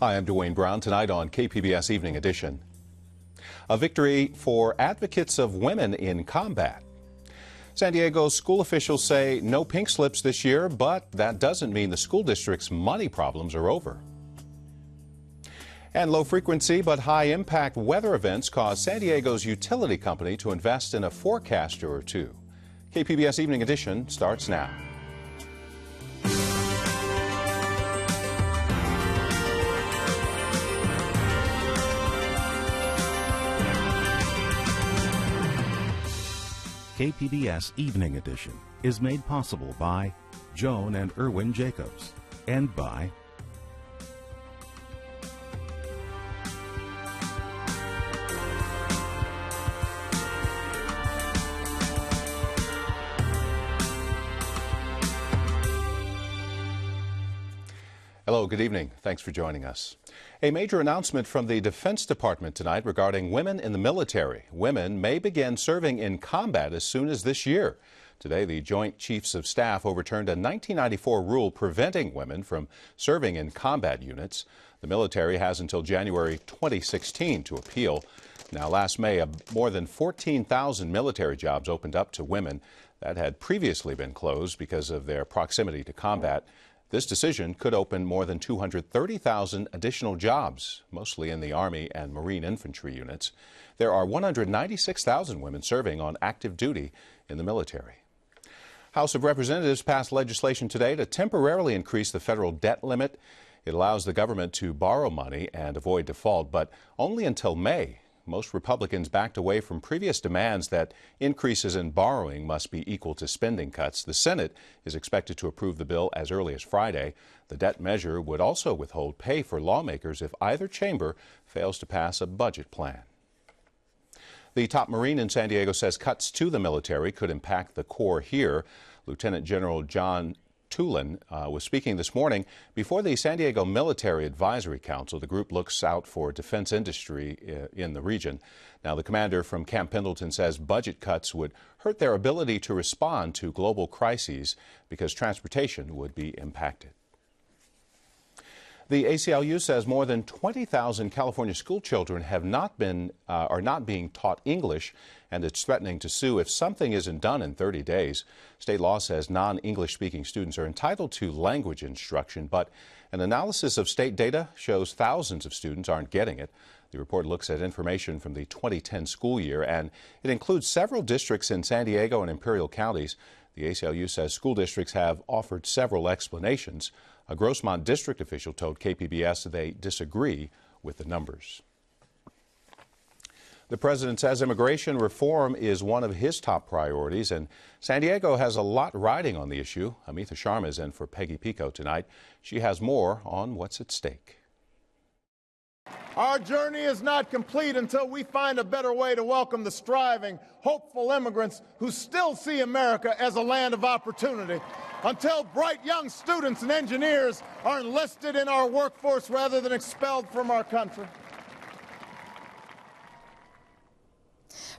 Hi, I'm Dwayne Brown. Tonight on KPBS Evening Edition. A victory for advocates of women in combat. San Diego school officials say no pink slips this year, but that doesn't mean the school district's money problems are over. And low frequency but high impact weather events caused San Diego's utility company to invest in a forecaster or two. KPBS Evening Edition starts now. KPBS Evening Edition is made possible by Joan and Erwin Jacobs and by Hello, good evening. Thanks for joining us. A major announcement from the Defense Department tonight regarding women in the military. Women may begin serving in combat as soon as this year. Today, the Joint Chiefs of Staff overturned a 1994 rule preventing women from serving in combat units. The military has until January 2016 to appeal. Now, last May, more than 14,000 military jobs opened up to women that had previously been closed because of their proximity to combat. This decision could open more than 230,000 additional jobs, mostly in the Army and Marine infantry units. There are 196,000 women serving on active duty in the military. House of Representatives passed legislation today to temporarily increase the federal debt limit. It allows the government to borrow money and avoid default, but only until May. Most Republicans backed away from previous demands that increases in borrowing must be equal to spending cuts. The Senate is expected to approve the bill as early as Friday. The debt measure would also withhold pay for lawmakers if either chamber fails to pass a budget plan. The top Marine in San Diego says cuts to the military could impact the Corps here. Lieutenant General John Tulin was speaking this morning before the San Diego Military Advisory Council. The group looks out for defense industry in the region. Now, the commander from Camp Pendleton says budget cuts would hurt their ability to respond to global crises because transportation would be impacted. The ACLU says more than 20,000 California school children are not being taught English, and it's threatening to sue if something isn't done in 30 days. State law says non-English speaking students are entitled to language instruction, but an analysis of state data shows thousands of students aren't getting it. The report looks at information from the 2010 school year, and it includes several districts in San Diego and Imperial counties. The ACLU says school districts have offered several explanations. A Grossmont district official told KPBS they disagree with the numbers. The president says immigration reform is one of his top priorities, and San Diego has a lot riding on the issue. Amitha Sharma is in for Peggy Pico tonight. She has more on what's at stake. Our journey is not complete until we find a better way to welcome the striving, hopeful immigrants who still see America as a land of opportunity. Until bright young students and engineers are enlisted in our workforce rather than expelled from our country.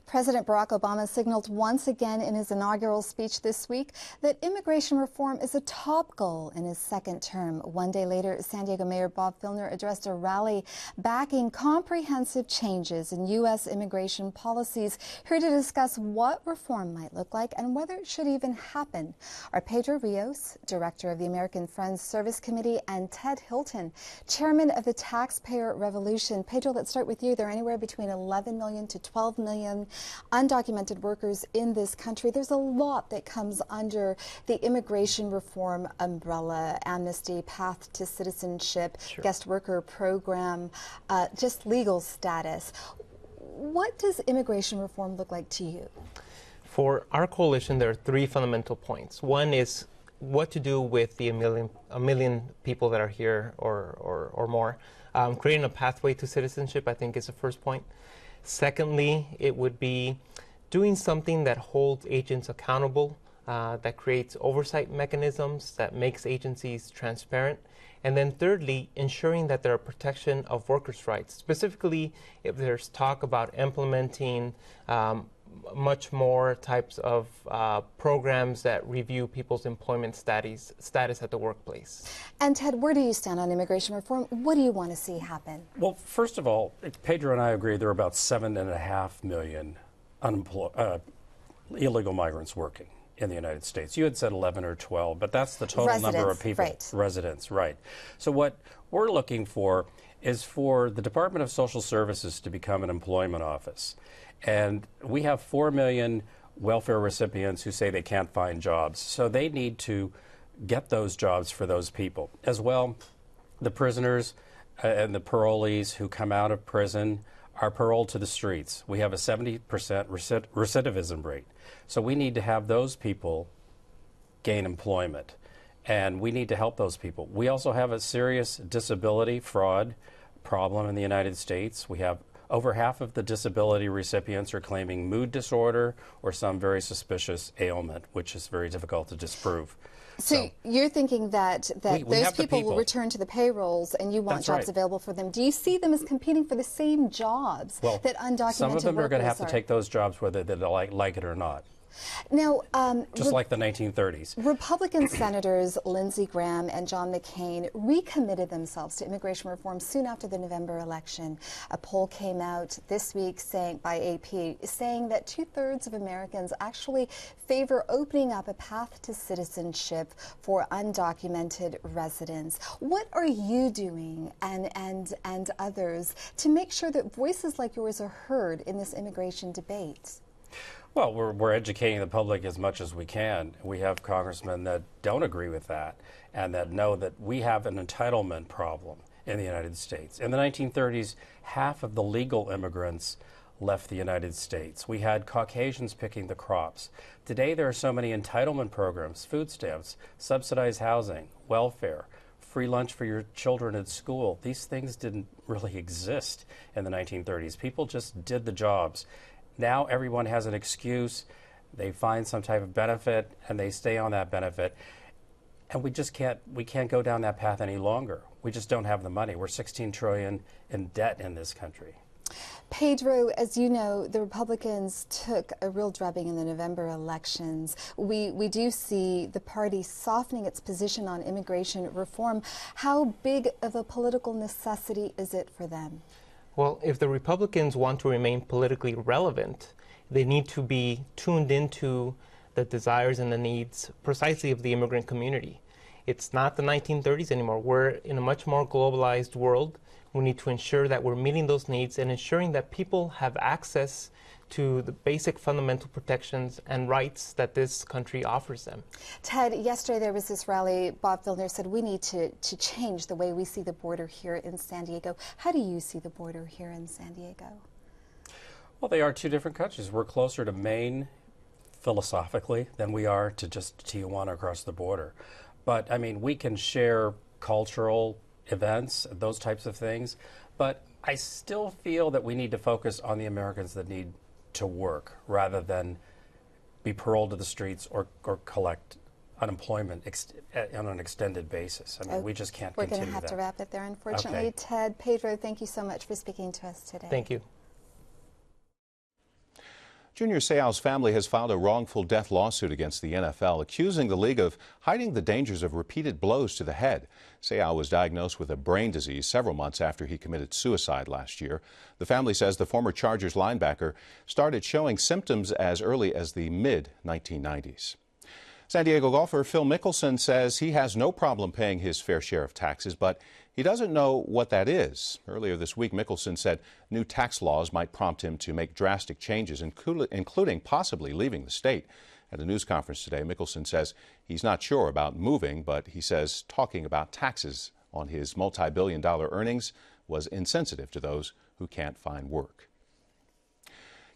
President Barack Obama signaled once again in his inaugural speech this week that immigration reform is a top goal in his second term. One day later, San Diego Mayor Bob Filner addressed a rally backing comprehensive changes in U.S. immigration policies. Here to discuss what reform might look like and whether it should even happen are Pedro Rios, director of the American Friends Service Committee, and Ted Hilton, chairman of the Taxpayer Revolution. Pedro, let's start with you. There are anywhere between 11 million to 12 million undocumented workers in this country. There's a lot that comes under the immigration reform umbrella: amnesty, path to citizenship, guest worker program, just legal status. What does immigration reform look like to you? For our coalition, there are three fundamental points. One is what to do with the a million people that are here or more. Creating a pathway to citizenship, I think, is the first point. Secondly, it would be doing something that holds agents accountable, that creates oversight mechanisms, that makes agencies transparent. And then thirdly, ensuring that there are protection of workers' rights. Specifically, if there's talk about implementing much more types of programs that review people's employment status at the workplace. And Ted, where do you stand on immigration reform? What do you want to see happen? Well, first of all, Pedro and I agree there are about 7.5 million illegal migrants working in the United States. You had said 11 or 12, but that's the total number of people. Right. Residents, right. So what we're looking for is for the Department of Social Services to become an employment office. And we have 4 million welfare recipients who say they can't find jobs. So they need to get those jobs for those people. As well, the prisoners and the parolees who come out of prison are paroled to the streets. We have a 70% recidivism rate. So we need to have those people gain employment. And we need to help those people. We also have a serious disability fraud problem in the United States. We have over half of the disability recipients are claiming mood disorder or some very suspicious ailment, which is very difficult to disprove. So you're thinking that those people will return to the payrolls and you want jobs available for them. Do you see them as competing for the same jobs that undocumented workers are? Some of them are going to have to take those jobs whether they like it or not. Now, just like the 1930s. Republican Senators Lindsey Graham and John McCain recommitted themselves to immigration reform soon after the November election. A poll came out this week by AP saying that 2/3 of Americans actually favor opening up a path to citizenship for undocumented residents. What are you doing and others to make sure that voices like yours are heard in this immigration debate? Well, we're educating the public as much as we can. We have congressmen that don't agree with that and that know that we have an entitlement problem in the United States. In the 1930s, half of the legal immigrants left the United States. We had Caucasians picking the crops. Today, there are so many entitlement programs, food stamps, subsidized housing, welfare, free lunch for your children at school. These things didn't really exist in the 1930s. People just did the jobs. Now everyone has an excuse. They find some type of benefit and they stay on that benefit. And we can't go down that path any longer. We just don't have the money. We're $16 trillion in debt in this country. Pedro, as you know, the Republicans took a real drubbing in the November elections. We do see the party softening its position on immigration reform. How big of a political necessity is it for them? Well, if the Republicans want to remain politically relevant, they need to be tuned into the desires and the needs precisely of the immigrant community. It's not the 1930s anymore. We're in a much more globalized world. We need to ensure that we're meeting those needs and ensuring that people have access to the basic fundamental protections and rights that this country offers them. Ted, yesterday there was this rally. Bob Filner said we need to change the way we see the border here in San Diego. How do you see the border here in San Diego? Well, they are two different countries. We're closer to Maine philosophically than we are to just Tijuana across the border. But, I mean, we can share cultural events, those types of things. But I still feel that we need to focus on the Americans that need to work rather than be paroled to the streets or collect unemployment on an extended basis. I mean, we just can't continue that. We're going to have to wrap it there, unfortunately. Okay. Ted, Pedro, thank you so much for speaking to us today. Thank you. Junior Seau's family has filed a wrongful death lawsuit against the NFL, accusing the league of hiding the dangers of repeated blows to the head. Seau was diagnosed with a brain disease several months after he committed suicide last year. The family says the former Chargers linebacker started showing symptoms as early as the mid-1990s. San Diego golfer Phil Mickelson says he has no problem paying his fair share of taxes, but he doesn't know what that is. Earlier this week, Mickelson said new tax laws might prompt him to make drastic changes, including possibly leaving the state. At a news conference today, Mickelson says he's not sure about moving, but he says talking about taxes on his multi-billion-dollar earnings was insensitive to those who can't find work.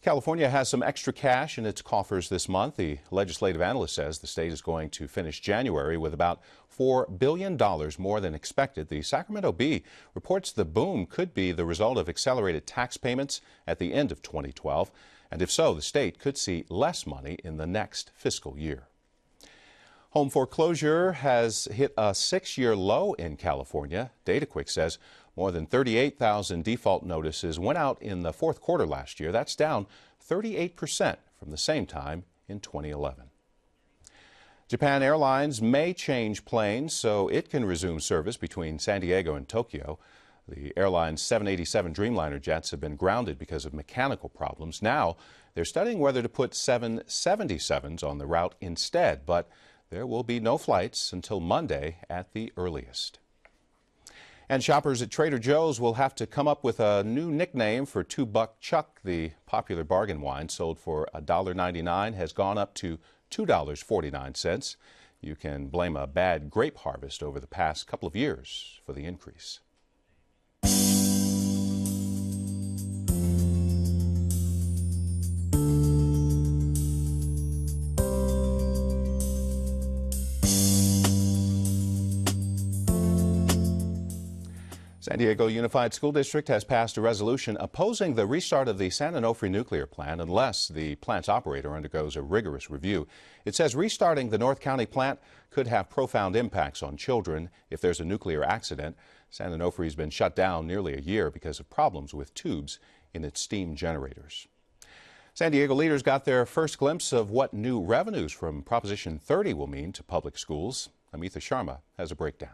California has some extra cash in its coffers this month. The legislative analyst says the state is going to finish January with about $4 billion more than expected. The Sacramento Bee reports the boom could be the result of accelerated tax payments at the end of 2012. And if so, the state could see less money in the next fiscal year. Home foreclosure has hit a 6-year low in California. DataQuick says more than 38,000 default notices went out in the fourth quarter last year. That's down 38% from the same time in 2011. Japan Airlines may change planes so it can resume service between San Diego and Tokyo. The airline's 787 Dreamliner jets have been grounded because of mechanical problems. Now, they're studying whether to put 777s on the route instead, but there will be no flights until Monday at the earliest. And shoppers at Trader Joe's will have to come up with a new nickname for $2 Chuck. The popular bargain wine sold for $1.99 has gone up to $2.49. You can blame a bad grape harvest over the past couple of years for the increase. San Diego Unified School District has passed a resolution opposing the restart of the San Onofre nuclear plant unless the plant's operator undergoes a rigorous review. It says restarting the North County plant could have profound impacts on children if there's a nuclear accident. San Onofre has been shut down nearly a year because of problems with tubes in its steam generators. San Diego leaders got their first glimpse of what new revenues from Proposition 30 will mean to public schools. Amitha Sharma has a breakdown.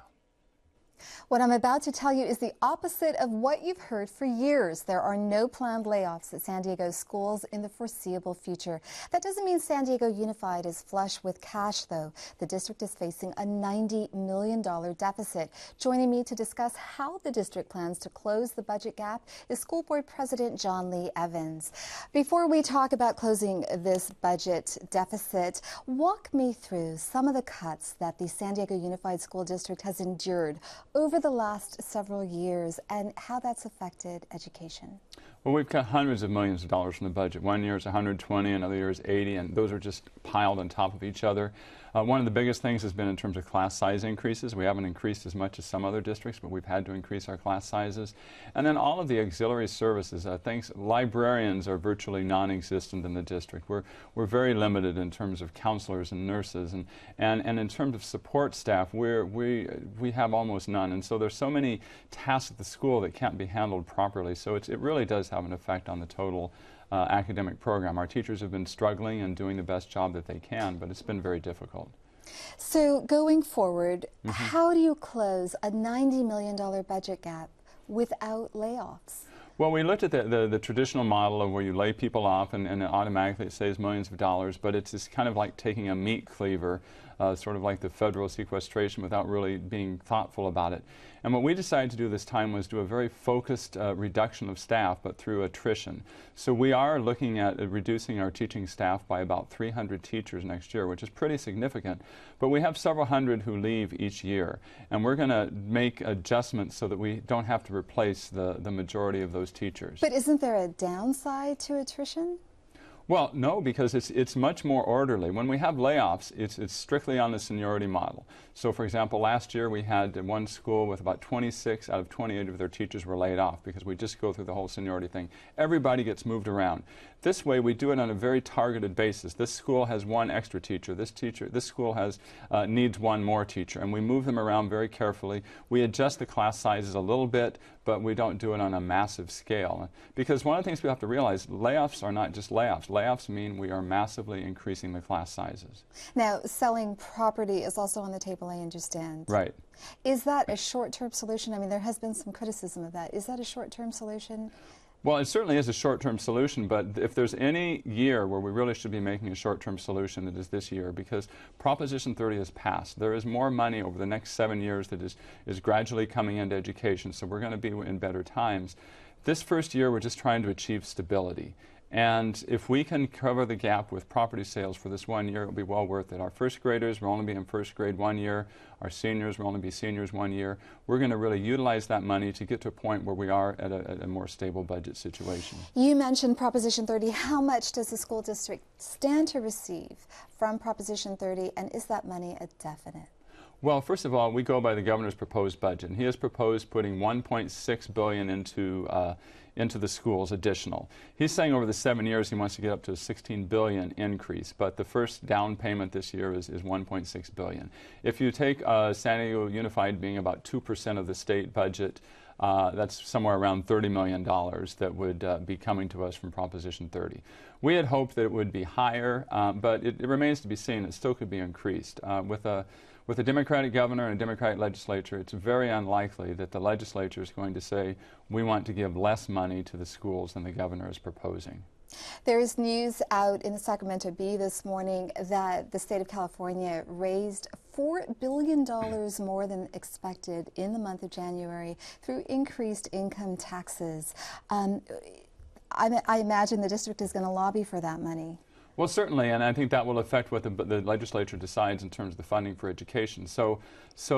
What I'm about to tell you is the opposite of what you've heard for years. There are no planned layoffs at San Diego schools in the foreseeable future. That doesn't mean San Diego Unified is flush with cash, though. The district is facing a $90 million deficit. Joining me to discuss how the district plans to close the budget gap is School Board President John Lee Evans. Before we talk about closing this budget deficit, walk me through some of the cuts that the San Diego Unified School District has endured over the last several years and how that's affected education. Well, we've cut hundreds of millions of dollars from the budget. One year is 120, another year is 80, and those are just piled on top of each other. One of the biggest things has been in terms of class size increases. We haven't increased as much as some other districts, but we've had to increase our class sizes. And then all of the auxiliary services, librarians are virtually non-existent in the district. We're very limited in terms of counselors and nurses, and in terms of support staff, we have almost none. And so there's so many tasks at the school that can't be handled properly. So it really does have an effect on the total academic program. Our teachers have been struggling and doing the best job that they can, but it's been very difficult. So going forward, how do you close a $90 million budget gap without layoffs? Well, we looked at the traditional model of where you lay people off and automatically it saves millions of dollars, but it's just kind of like taking a meat cleaver, sort of like the federal sequestration, without really being thoughtful about it. And what we decided to do this time was do a very focused reduction of staff, but through attrition. So we are looking at reducing our teaching staff by about 300 teachers next year, which is pretty significant. But we have several hundred who leave each year, and we're going to make adjustments so that we don't have to replace the majority of those teachers. But isn't there a downside to attrition? Well, no, because it's much more orderly. When we have layoffs, it's strictly on the seniority model. So, for example, last year we had one school with about 26 out of 28 of their teachers were laid off because we just go through the whole seniority thing. Everybody gets moved around. This way, we do it on a very targeted basis. This school has one extra teacher. This school has needs one more teacher, and we move them around very carefully. We adjust the class sizes a little bit, but we don't do it on a massive scale. Because one of the things we have to realize, layoffs are not just layoffs. Layoffs mean we are massively increasing the class sizes. Now, selling property is also on the table, I understand. Right. Is that a short-term solution? I mean, there has been some criticism of that. Is that a short-term solution? Well, it certainly is a short-term solution, but if there's any year where we really should be making a short-term solution, it is this year, because Proposition 30 has passed. There is more money over the next 7 years that is gradually coming into education, so we're going to be in better times. This first year, we're just trying to achieve stability. And if we can cover the gap with property sales for this 1 year, it'll be well worth it. Our first graders will only be in first grade 1 year. Our seniors will only be seniors 1 year. We're going to really utilize that money to get to a point where we are at a more stable budget situation. You mentioned Proposition 30. How much does the school district stand to receive from Proposition 30, and is that money a definite? Well, first of all, we go by the governor's proposed budget, and he has proposed putting $1.6 billion into the schools additional. He's saying over the 7 years he wants to get up to a $16 billion increase, but the first down payment this year is $1.6 billion. If you take San Diego Unified being about 2% of the state budget, that's somewhere around $30 million that would be coming to us from Proposition 30. We had hoped that it would be higher, but it remains to be seen. It still could be increased. With a Democratic governor and a Democratic legislature, it's very unlikely that the legislature is going to say, we want to give less money to the schools than the governor is proposing. There is news out in the Sacramento Bee this morning that the state of California raised $4 billion more than expected in the month of January through increased income taxes. I imagine the district is going to lobby for that money. Well, certainly, and I think that will affect what the legislature decides in terms of the funding for education. So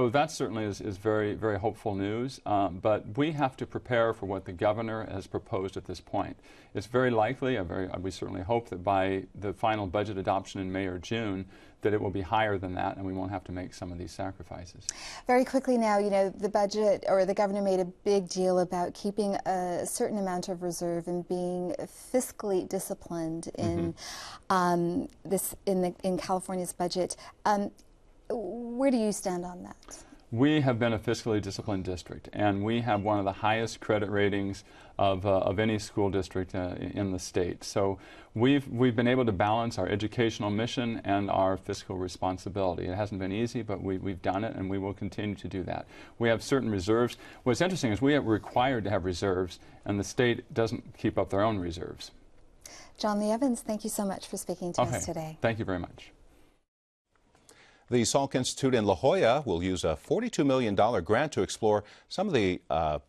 that certainly is very, very hopeful news, but we have to prepare for what the governor has proposed at this point. It's very likely, we certainly hope that by the final budget adoption in May or June, that it will be higher than that and we won't have to make some of these sacrifices. Very quickly now, you know, the budget, or the governor made a big deal about keeping a certain amount of reserve and being fiscally disciplined in in California's budget. Where do you stand on that? We have been a fiscally disciplined district, and we have one of the highest credit ratings of any school district in the state. So we've been able to balance our educational mission and our fiscal responsibility. It hasn't been easy, but we've done it, and we will continue to do that. We have certain reserves. What's interesting is we are required to have reserves, and the state doesn't keep up their own reserves. John Lee Evans, thank you so much for speaking to us today. Thank you very much. The Salk Institute in La Jolla will use a $42 million grant to explore some of the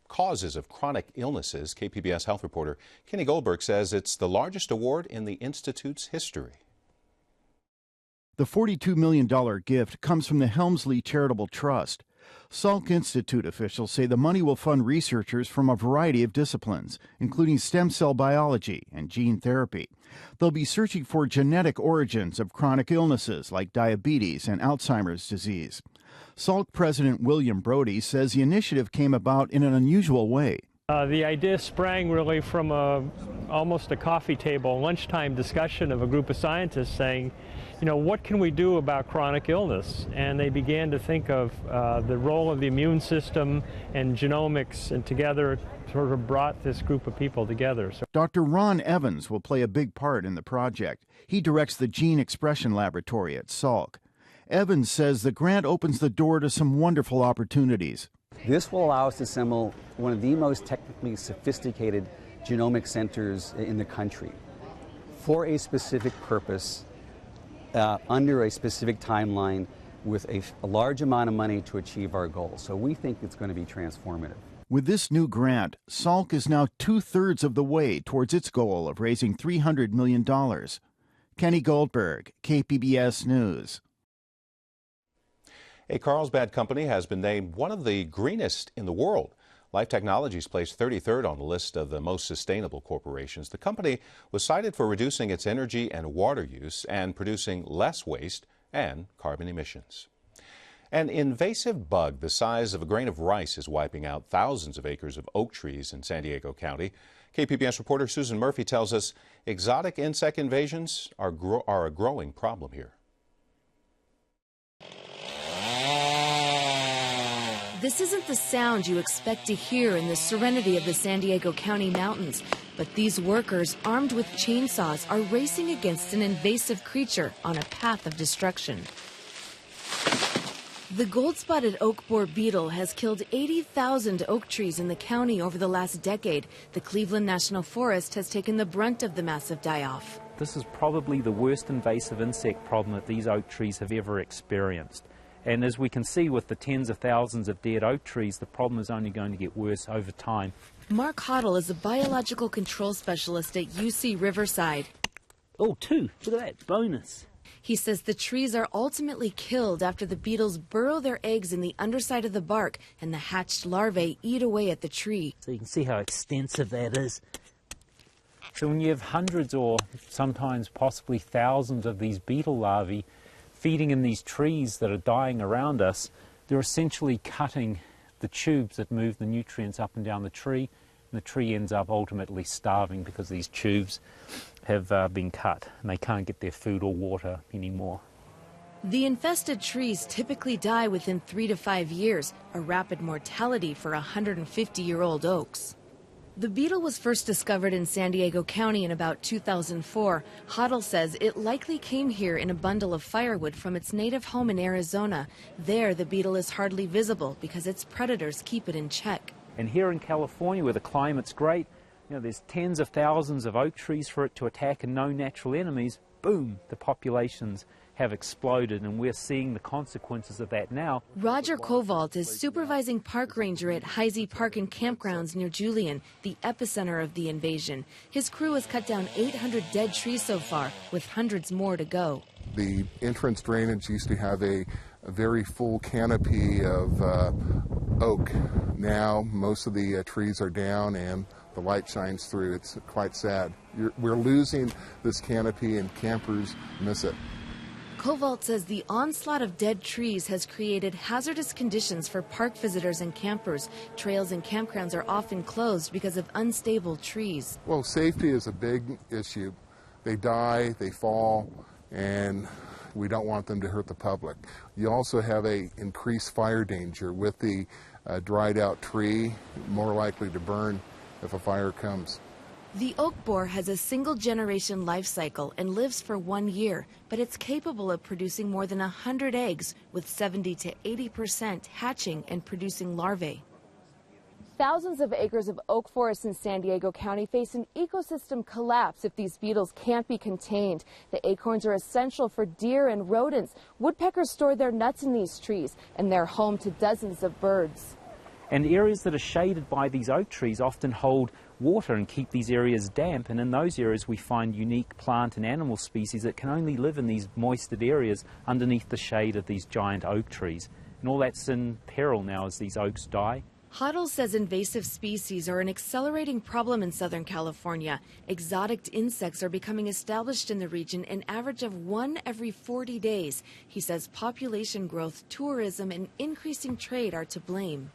causes of chronic illnesses. KPBS health reporter Kenny Goldberg says it's the largest award in the Institute's history. The $42 million gift comes from the Helmsley Charitable Trust. Salk Institute officials say the money will fund researchers from a variety of disciplines, including stem cell biology and gene therapy. They'll be searching for genetic origins of chronic illnesses like diabetes and Alzheimer's disease. Salk President William Brody says the initiative came about in an unusual way. The idea sprang really from almost a coffee table lunchtime discussion of a group of scientists saying, you know, what can we do about chronic illness? And they began to think of the role of the immune system and genomics, and together sort of brought this group of people together. So Dr. Ron Evans will play a big part in the project. He directs the Gene Expression Laboratory at Salk. Evans says the grant opens the door to some wonderful opportunities. This will allow us to assemble one of the most technically sophisticated genomic centers in the country for a specific purpose, under a specific timeline, with a large amount of money to achieve our goals. So we think it's going to be transformative. With this new grant, Salk is now 2/3 of the way towards its goal of raising $300 million. Kenny Goldberg, KPBS News. A Carlsbad company has been named one of the greenest in the world. Life Technologies placed 33rd on the list of the most sustainable corporations. The company was cited for reducing its energy and water use and producing less waste and carbon emissions. An invasive bug the size of a grain of rice is wiping out thousands of acres of oak trees in San Diego County. KPBS reporter Susan Murphy tells us exotic insect invasions are a growing problem here. This isn't the sound you expect to hear in the serenity of the San Diego County mountains, but these workers, armed with chainsaws, are racing against an invasive creature on a path of destruction. The gold-spotted oak borer beetle has killed 80,000 oak trees in the county over the last decade. The Cleveland National Forest has taken the brunt of the massive die-off. This is probably the worst invasive insect problem that these oak trees have ever experienced. And as we can see with the tens of thousands of dead oak trees, the problem is only going to get worse over time. Mark Hoddle is a biological control specialist at UC Riverside. Oh, 2. Look at that. Bonus. He says the trees are ultimately killed after the beetles burrow their eggs in the underside of the bark and the hatched larvae eat away at the tree. So you can see how extensive that is. So when you have hundreds or sometimes possibly thousands of these beetle larvae feeding in these trees that are dying around us, They're essentially cutting the tubes that move the nutrients up and down the tree, and the tree ends up ultimately starving because these tubes have been cut and they can't get their food or water anymore. The infested trees typically die within 3 to 5 years, a rapid mortality for 150-year-old oaks. The beetle was first discovered in San Diego County in about 2004. Hoddle says it likely came here in a bundle of firewood from its native home in Arizona. There, the beetle is hardly visible because its predators keep it in check. And here in California, where the climate's great, there's tens of thousands of oak trees for it to attack and no natural enemies. Boom, the populations have exploded, and we're seeing the consequences of that now. Roger Kovalt is supervising park ranger at Heisey Park and Campgrounds near Julian, the epicenter of the invasion. His crew has cut down 800 dead trees so far, with hundreds more to go. The entrance drainage used to have a very full canopy of oak. Now most of the trees are down and the light shines through. It's quite sad. We're losing this canopy and campers miss it. Kovalt says the onslaught of dead trees has created hazardous conditions for park visitors and campers. Trails and campgrounds are often closed because of unstable trees. Well, safety is a big issue. They die, they fall, and we don't want them to hurt the public. You also have a increased fire danger with the dried out tree, more likely to burn if a fire comes. The oak borer has a single-generation life cycle and lives for 1 year, but it's capable of producing more than 100 eggs, with 70 to 80% hatching and producing larvae. Thousands of acres of oak forests in San Diego County face an ecosystem collapse if these beetles can't be contained. The acorns are essential for deer and rodents. Woodpeckers store their nuts in these trees, and they're home to dozens of birds. And areas that are shaded by these oak trees often hold water and keep these areas damp, and in those areas we find unique plant and animal species that can only live in these moisted areas underneath the shade of these giant oak trees. And all that's in peril now as these oaks die. Hoddle says invasive species are an accelerating problem in Southern California. Exotic insects are becoming established in the region, an average of 1 every 40 days. He says population growth, tourism, and increasing trade are to blame.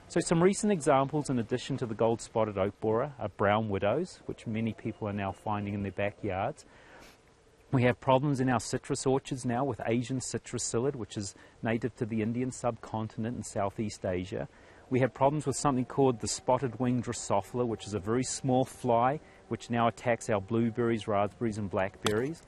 So some recent examples, in addition to the gold-spotted oak borer, are brown widows, which many people are now finding in their backyards. We have problems in our citrus orchards now with Asian citrus psyllid, which is native to the Indian subcontinent and Southeast Asia. We have problems with something called the spotted-winged Drosophila, which is a very small fly, which now attacks our blueberries, raspberries, and blackberries.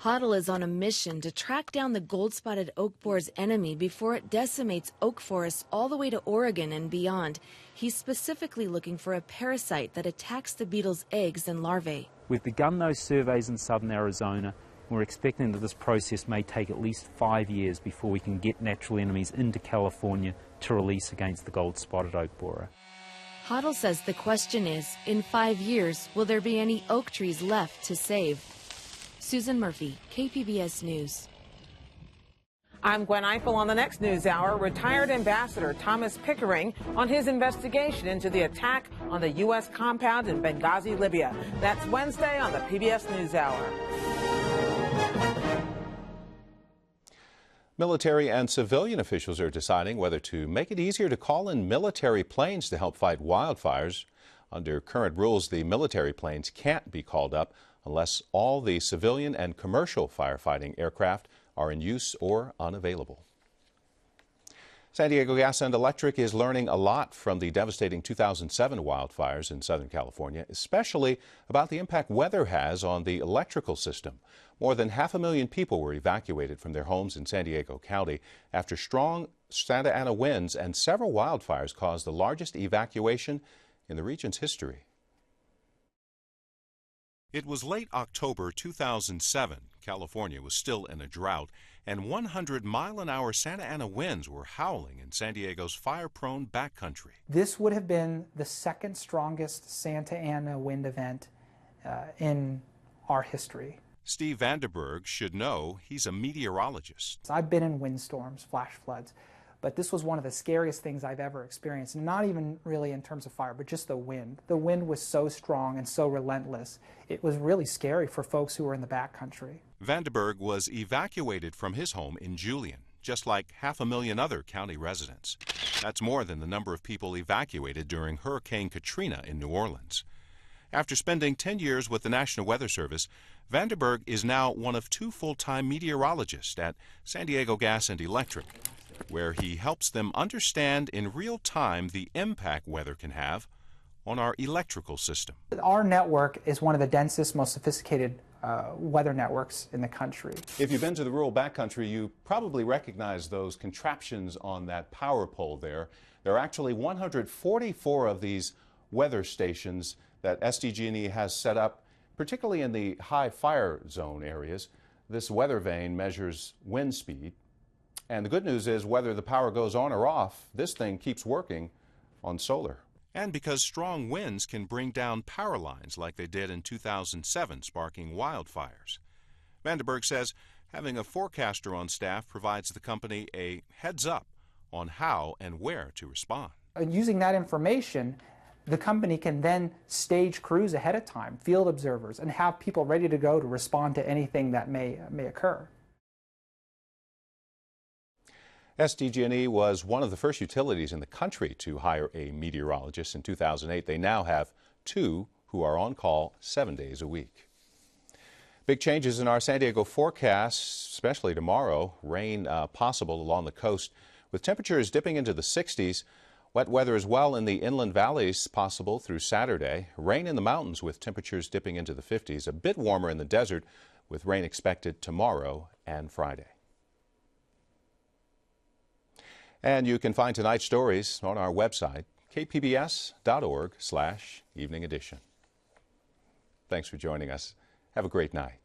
Hoddle is on a mission to track down the gold-spotted oak borer's enemy before it decimates oak forests all the way to Oregon and beyond. He's specifically looking for a parasite that attacks the beetle's eggs and larvae. We've begun those surveys in southern Arizona. We're expecting that this process may take at least 5 years before we can get natural enemies into California to release against the gold-spotted oak borer. Hoddle says the question is, in 5 years, will there be any oak trees left to save? Susan Murphy, KPBS News. I'm Gwen Eiffel on the next news hour. Retired Ambassador Thomas Pickering on his investigation into the attack on the U.S. compound in Benghazi, Libya. That's Wednesday on the PBS NewsHour. Military and civilian officials are deciding whether to make it easier to call in military planes to help fight wildfires. Under current rules, the military planes can't be called up unless all the civilian and commercial firefighting aircraft are in use or unavailable. San Diego Gas and Electric is learning a lot from the devastating 2007 wildfires in Southern California, especially about the impact weather has on the electrical system. More than 500,000 people were evacuated from their homes in San Diego County after strong Santa Ana winds, and several wildfires caused the largest evacuation in the region's history. It was late October 2007. California was still in a drought, and 100-mile-an-hour Santa Ana winds were howling in San Diego's fire-prone backcountry. This would have been the second strongest Santa Ana wind event in our history. Steve Vanderberg should know. He's a meteorologist. I've been in windstorms, flash floods, but this was one of the scariest things I've ever experienced, not even really in terms of fire, but just the wind. The wind was so strong and so relentless. It was really scary for folks who were in the backcountry. Vanderberg was evacuated from his home in Julian. just like 500,000 other county residents. That's more than the number of people evacuated during Hurricane Katrina in New Orleans. After spending 10 years with the National Weather Service, Vanderberg is now one of 2 full-time meteorologists at San Diego Gas and Electric, where he helps them understand in real time the impact weather can have on our electrical system. Our network is one of the densest, most sophisticated weather networks in the country. If you've been to the rural backcountry, you probably recognize those contraptions on that power pole there. There are actually 144 of these weather stations that SDG&E has set up, particularly in the high fire zone areas. This weather vane measures wind speed. And the good news is, whether the power goes on or off, this thing keeps working on solar. And because strong winds can bring down power lines like they did in 2007, sparking wildfires. Vanderberg says having a forecaster on staff provides the company a heads up on how and where to respond. Using that information, the company can then stage crews ahead of time, field observers, and have people ready to go to respond to anything that may occur. SDG&E was one of the first utilities in the country to hire a meteorologist in 2008. They now have 2 who are on call 7 days a week. Big changes in our San Diego forecast, especially tomorrow. Rain possible along the coast, with temperatures dipping into the 60s. Wet weather as well in the inland valleys possible through Saturday. Rain in the mountains with temperatures dipping into the 50s. A bit warmer in the desert with rain expected tomorrow and Friday. And you can find tonight's stories on our website, kpbs.org/evening edition. Thanks for joining us. Have a great night.